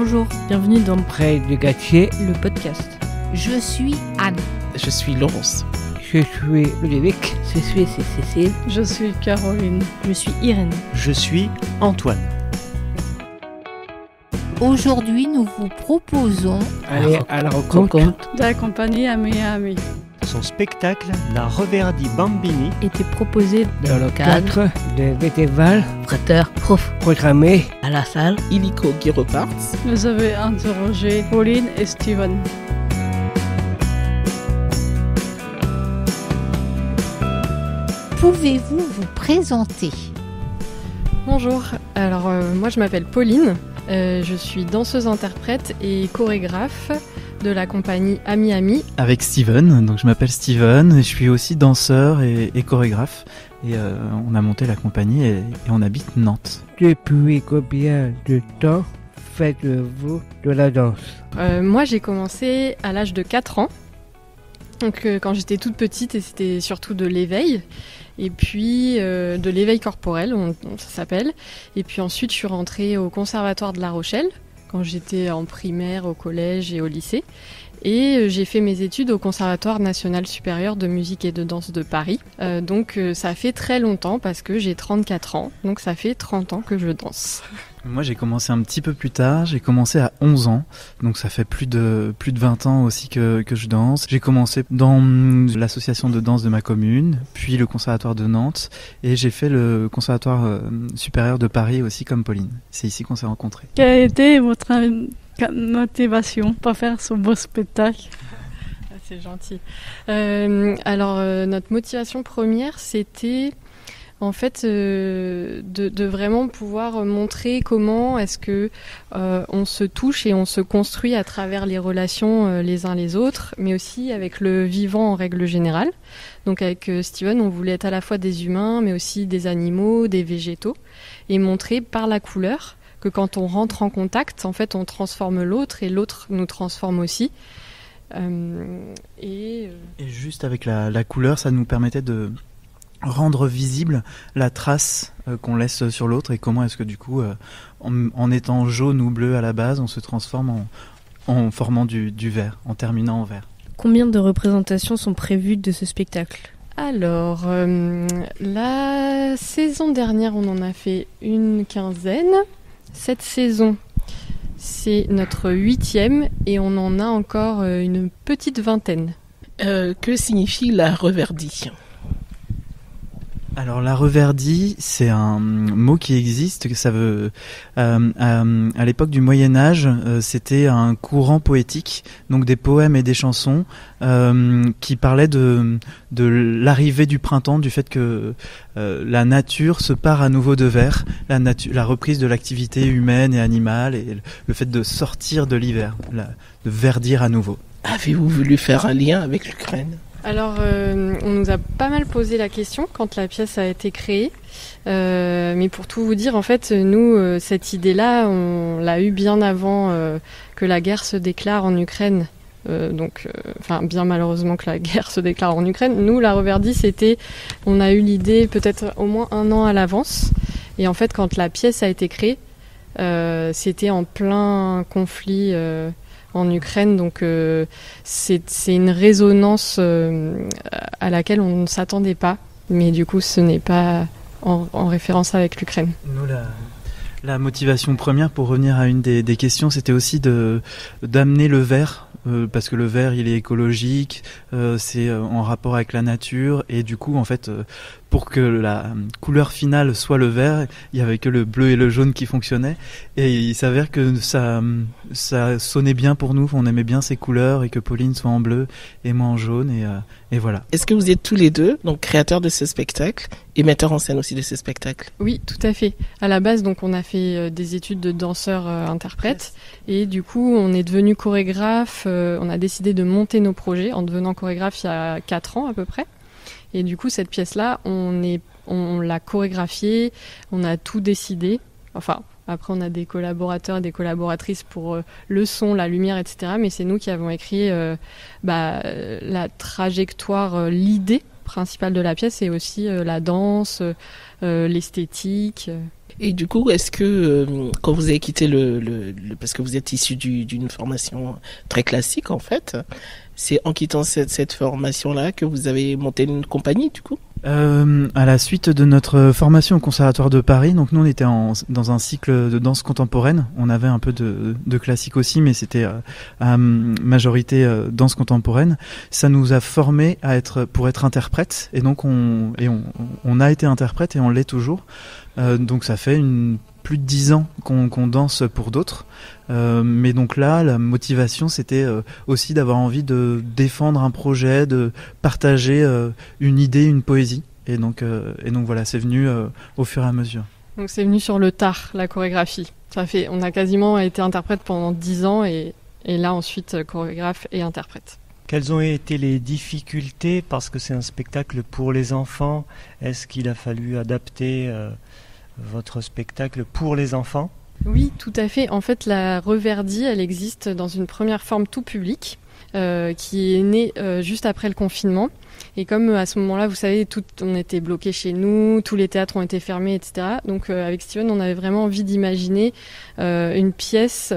Bonjour, bienvenue dans Près du Gâtier, le podcast. Je suis Anne. Je suis Laurence. je suis Ludovic. Je suis Cécile. Je suis Caroline. Je suis Irène. Je suis Antoine. Aujourd'hui, nous vous proposons Aller à la rencontre d'accompagner Ami à Ami. Son spectacle, La Reverdie Bambini, Était proposé dans le cadre de Vétéval prêteur, prof, programmé à la salle. Illico Guireparts. Vous avez interrogé Pauline et Steven. Pouvez-vous vous présenter? Bonjour, alors moi je m'appelle Pauline, je suis danseuse-interprète et chorégraphe de la compagnie Ami Ami. Avec Steven, donc je m'appelle Steven et je suis aussi danseur et chorégraphe et on a monté la compagnie et on habite Nantes. Depuis combien de temps faites-vous de la danse? Moi j'ai commencé à l'âge de 4 ans, donc quand j'étais toute petite et c'était surtout de l'éveil. Et puis de l'éveil corporel, ça s'appelle. Et puis ensuite, je suis rentrée au Conservatoire de La Rochelle, quand j'étais en primaire, au collège et au lycée. Et j'ai fait mes études au Conservatoire national supérieur de musique et de danse de Paris. Donc ça fait très longtemps, parce que j'ai 34 ans, donc ça fait 30 ans que je danse. Moi j'ai commencé un petit peu plus tard, j'ai commencé à 11 ans, donc ça fait plus de 20 ans aussi que je danse. J'ai commencé dans l'association de danse de ma commune, puis le conservatoire de Nantes, et j'ai fait le conservatoire supérieur de Paris aussi comme Pauline. C'est ici qu'on s'est rencontrés. Quelle a été votre motivation pour faire ce beau spectacle? C'est gentil. Alors notre motivation première, c'était en fait de vraiment pouvoir montrer comment est-ce que on se touche et on se construit à travers les relations les uns les autres, mais aussi avec le vivant en règle générale. Donc avec Steven, on voulait être à la fois des humains, mais aussi des animaux, des végétaux, et montrer par la couleur que quand on rentre en contact, en fait, on transforme l'autre et l'autre nous transforme aussi. Et juste avec la couleur, ça nous permettait de rendre visible la trace qu'on laisse sur l'autre et comment est-ce que du coup, en étant jaune ou bleu à la base, on se transforme en formant du vert, en terminant en vert. Combien de représentations sont prévues de ce spectacle? Alors, la saison dernière, on en a fait une quinzaine. Cette saison, c'est notre 8e et on en a encore une petite vingtaine. Que signifie la reverdie? Alors la reverdie, c'est un mot qui existe, que ça veut à l'époque du Moyen Âge, c'était un courant poétique, donc des poèmes et des chansons qui parlaient de l'arrivée du printemps, du fait que la nature se pare à nouveau de vert, la reprise de l'activité humaine et animale et le fait de sortir de l'hiver, de verdir à nouveau. Avez-vous voulu faire un lien avec l'Ukraine? Alors, on nous a pas mal posé la question quand la pièce a été créée. Mais pour tout vous dire, en fait, nous, cette idée-là, on l'a eue bien avant que la guerre se déclare en Ukraine. Bien malheureusement que la guerre se déclare en Ukraine. Nous, la reverdie, on a eu l'idée peut-être au moins 1 an à l'avance. Et en fait, quand la pièce a été créée, c'était en plein conflit en Ukraine, donc c'est une résonance à laquelle on ne s'attendait pas, mais du coup ce n'est pas en référence avec l'Ukraine. Nous, la motivation première, pour revenir à une des questions, c'était aussi d'amener le vert, parce que le vert il est écologique, c'est en rapport avec la nature, et du coup en fait pour que la couleur finale soit le vert, il y avait que le bleu et le jaune qui fonctionnaient, et il s'avère que ça sonnait bien pour nous, on aimait bien ces couleurs, et que Pauline soit en bleu et moi en jaune, et voilà. Est-ce que vous êtes tous les deux donc créateurs de ce spectacle et metteurs en scène aussi de ce spectacle? Oui, tout à fait. À la base, donc on a fait des études de danseur-interprète, et du coup on est devenu chorégraphe, on a décidé de monter nos projets en devenant chorégraphe il y a 4 ans à peu près. Et du coup, cette pièce-là, on l'a chorégraphiée, on a tout décidé. Enfin, après, on a des collaborateurs et des collaboratrices pour le son, la lumière, etc. Mais c'est nous qui avons écrit la trajectoire, l'idée principal de la pièce, c'est aussi la danse, l'esthétique. Et du coup, est-ce que quand vous avez quitté parce que vous êtes issu d'une formation très classique en fait, c'est en quittant cette formation-là que vous avez monté une compagnie du coup? À la suite de notre formation au Conservatoire de Paris, donc nous on était dans un cycle de danse contemporaine. On avait un peu de classique aussi, mais c'était à majorité danse contemporaine. Ça nous a formés pour être interprètes, et donc on a été interprètes et on l'est toujours. Donc ça fait plus de 10 ans qu'on danse pour d'autres. Mais donc là, la motivation, c'était aussi d'avoir envie de défendre un projet, de partager une idée, une poésie. Et donc voilà, c'est venu au fur et à mesure. Donc c'est venu sur le tard, la chorégraphie. On a quasiment été interprète pendant 10 ans et là ensuite chorégraphe et interprète. Quelles ont été les difficultés, parce que c'est un spectacle pour les enfants? Est-ce qu'il a fallu adapter votre spectacle pour les enfants? Oui, tout à fait. En fait, la Reverdie, elle existe dans une première forme tout public, qui est née juste après le confinement. Et comme à ce moment-là, vous savez, on était bloqués chez nous, tous les théâtres ont été fermés, etc. Donc avec Steven, on avait vraiment envie d'imaginer une pièce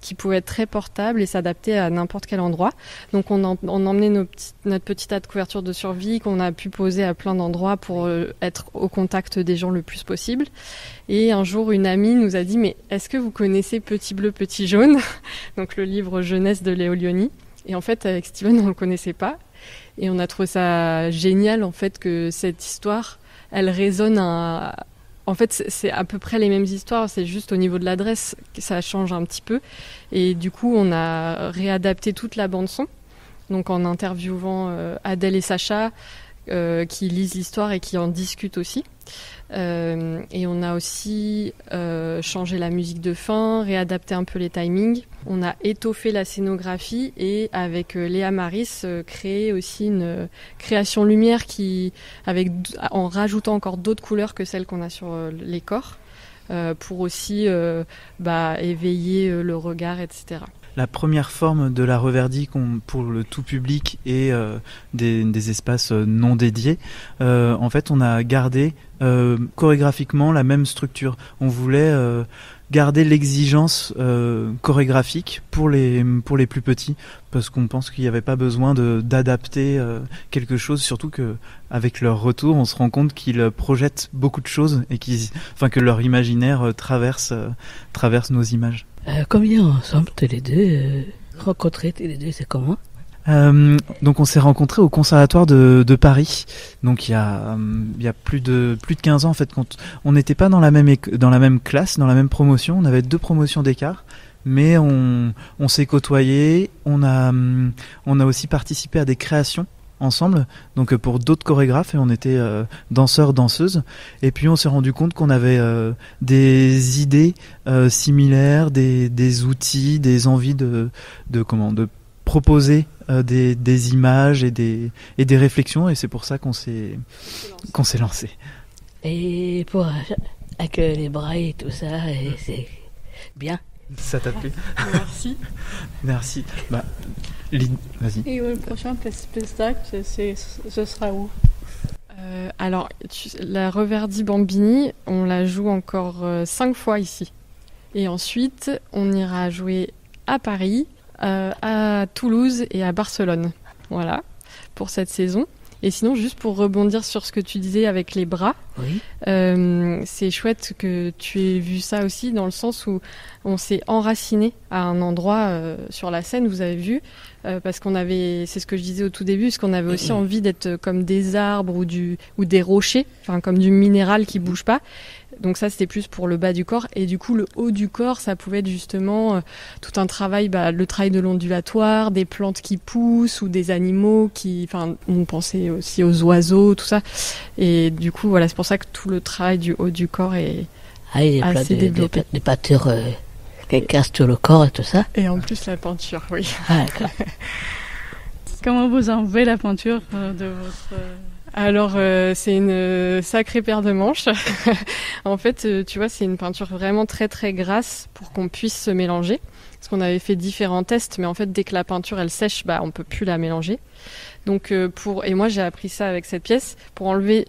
qui pouvait être très portable et s'adapter à n'importe quel endroit. Donc on emmenait notre petit tas de couverture de survie qu'on a pu poser à plein d'endroits pour être au contact des gens le plus possible. Et un jour, une amie nous a dit « Mais est-ce que vous connaissez Petit Bleu, Petit Jaune ?» Donc le livre jeunesse de Léo Lionni. Et en fait, avec Steven, on ne le connaissait pas. Et on a trouvé ça génial, en fait, que cette histoire, elle résonne En fait, c'est à peu près les mêmes histoires, c'est juste au niveau de l'adresse que ça change un petit peu. Et du coup, on a réadapté toute la bande-son, donc en interviewant Adèle et Sacha, qui lisent l'histoire et qui en discutent aussi. Et on a aussi changé la musique de fin, réadapté un peu les timings. On a étoffé la scénographie et avec Léa Maris créé aussi une création lumière en rajoutant encore d'autres couleurs que celles qu'on a sur les corps pour aussi éveiller le regard, etc. La première forme de la Reverdie pour le tout public et des espaces non dédiés, en fait on a gardé chorégraphiquement la même structure. On voulait garder l'exigence chorégraphique pour les plus petits, parce qu'on pense qu'il n'y avait pas besoin d'adapter quelque chose, surtout que avec leur retour on se rend compte qu'ils projettent beaucoup de choses et que leur imaginaire traverse nos images. Combien ensemble, tous les deux, rencontrés tous les deux, c'est comment? Donc on s'est rencontrés au Conservatoire de Paris. Donc il y a plus de 15 ans en fait. Quand on n'était pas dans la même classe, dans la même promotion. On avait 2 promotions d'écart, mais on s'est côtoyés. On a aussi participé à des créations ensemble, donc pour d'autres chorégraphes, et on était danseurs, danseuses, et puis on s'est rendu compte qu'on avait des idées similaires, des outils, des envies de proposer des images et des réflexions, et c'est pour ça qu'on s'est lancé. Et avec les bras et tout ça, c'est bien. Ça t'a plu? Merci. Vas-y. Et le prochain spectacle, ce sera où? Alors, la Reverdie Bambini, on la joue encore 5 fois ici. Et ensuite, on ira jouer à Paris, à Toulouse et à Barcelone. Voilà, pour cette saison. Et sinon, juste pour rebondir sur ce que tu disais avec les bras, oui. C'est chouette que tu aies vu ça aussi, dans le sens où on s'est enraciné à un endroit sur la scène, vous avez vu, parce qu'on avait, c'est ce que je disais au tout début, parce qu'on avait aussi envie d'être comme des arbres ou des rochers, enfin comme du minéral qui bouge pas. Donc ça, c'était plus pour le bas du corps. Et du coup, le haut du corps, ça pouvait être justement tout un travail, le travail de l'ondulatoire, des plantes qui poussent ou des animaux on pensait aussi aux oiseaux, tout ça. Et du coup, voilà, c'est pour ça que tout le travail du haut du corps est assez développé. Des peintures qui cassent tout le corps et tout ça. Et en plus, la peinture, oui. Ah, d'accord. Comment vous enlevez la peinture de votre... Alors, c'est une sacrée paire de manches. En fait, tu vois, c'est une peinture vraiment très très grasse pour qu'on puisse se mélanger. parce qu'on avait fait différents tests, mais en fait dès que la peinture elle sèche, on peut plus la mélanger. Donc et moi j'ai appris ça avec cette pièce, pour enlever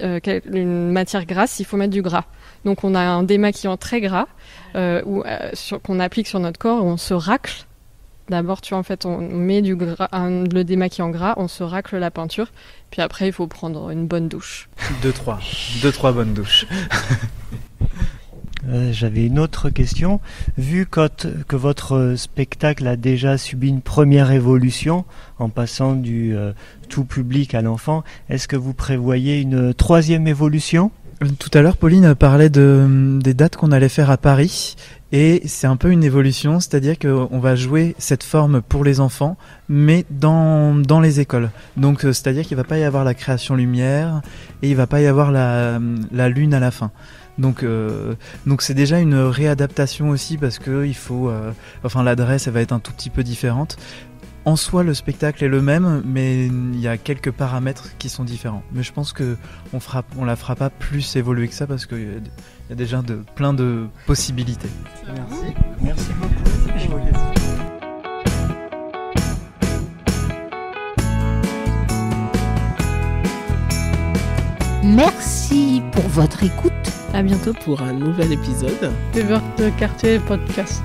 une matière grasse, il faut mettre du gras. Donc on a un démaquillant très gras qu'on applique sur notre corps, où on se racle. D'abord, tu vois, en fait, on met le démaquillant gras, on se racle la peinture, puis après il faut prendre une bonne douche. 2-3 bonnes douches. J'avais une autre question. Vu que votre spectacle a déjà subi une première évolution en passant du tout public à l'enfant, est-ce que vous prévoyez une troisième évolution ? Tout à l'heure, Pauline parlait des dates qu'on allait faire à Paris, et c'est un peu une évolution, c'est-à-dire qu'on va jouer cette forme pour les enfants, mais dans les écoles. Donc, c'est-à-dire qu'il va pas y avoir la création lumière, et il va pas y avoir la lune à la fin. Donc c'est déjà une réadaptation aussi, parce que il faut, l'adresse elle va être un tout petit peu différente. En soi, le spectacle est le même, mais il y a quelques paramètres qui sont différents. Mais je pense que on la fera pas plus évoluer que ça, parce qu'il y a déjà plein de possibilités. Merci beaucoup. Merci pour votre écoute. À bientôt pour un nouvel épisode. Découverte de quartier podcast.